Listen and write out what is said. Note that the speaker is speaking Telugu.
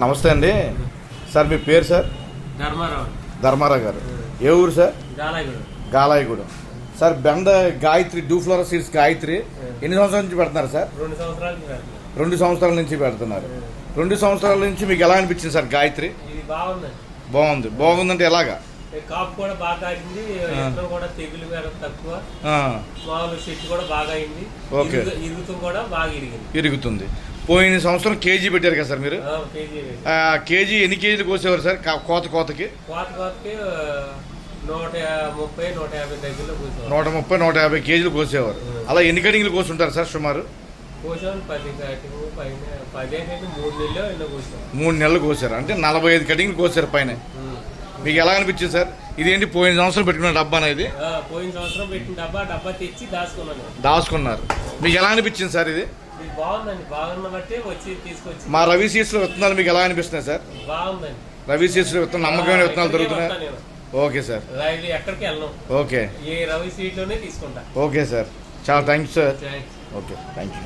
నమస్తే అండి సార్. మీ పేరు సార్? ధర్మారావు గారు. ఏ ఊరు సార్? గాలాయిగూడెం. సార్ బెండ గాయత్రి డూఫ్లోరా సీడ్స్ గాయత్రి ఎన్ని సంవత్సరాల నుంచి పెడుతున్నారు సార్? 2 సంవత్సరాల నుంచి పెడుతున్నారు. 2 సంవత్సరాల నుంచి మీకు ఎలా అనిపించింది సార్ గాయత్రి? బాగుందంటే ఎలాగా? కాపు కూడా బాగా అయింది, కూడా తెగులు తక్కువ, మామూలు చెట్టు కూడా బాగా అయింది, ఇరుగుతూ కూడా బాగా ఇరుగుతుంది. పోయిన సంవత్సరం కేజీ పెట్టారు కదా సార్ మీరు? కేజీ ఎన్ని కేజీలు కోసేవారు సార్ కోతకి? కోతకి 130-150 కేజీలు కోసేవారు. అలా ఎన్ని కటింగ్లు కోసుంటారు సార్ సుమారు? 3 నెలలు కోసారు అంటే 45 కటింగ్లు కోసారు పైన. మీకు ఎలా అనిపించింది సార్? ఇదేంటి పోయిన సంవత్సరం పెట్టుకున్న డబ్బా అనేది? పోయిన సంవత్సరం పెట్టిన డబ్బా తెచ్చి దాచుకున్నారు. మీకు ఎలా అనిపించింది సార్ ఇది? బాగుందండి, బాగున్నట్టే వచ్చి తీసుకొచ్చి. మా రవి సీడ్స్ లో విత్తనాలు మీకు ఎలా అనిపిస్తున్నాయి సార్? బాగుందండి. రవి సీడ్స్ లో విత్తనాలు నమ్మకమైన విత్తనాలు దొరుకుతున్నాయి. Okay sir. ఎక్కడికి వెళ్ళను. ఓకే. ఏ రవి సీడ్ లోనే తీసుకుంటా. ఓకే సార్, చాలా thanks sir. Okay, thank you.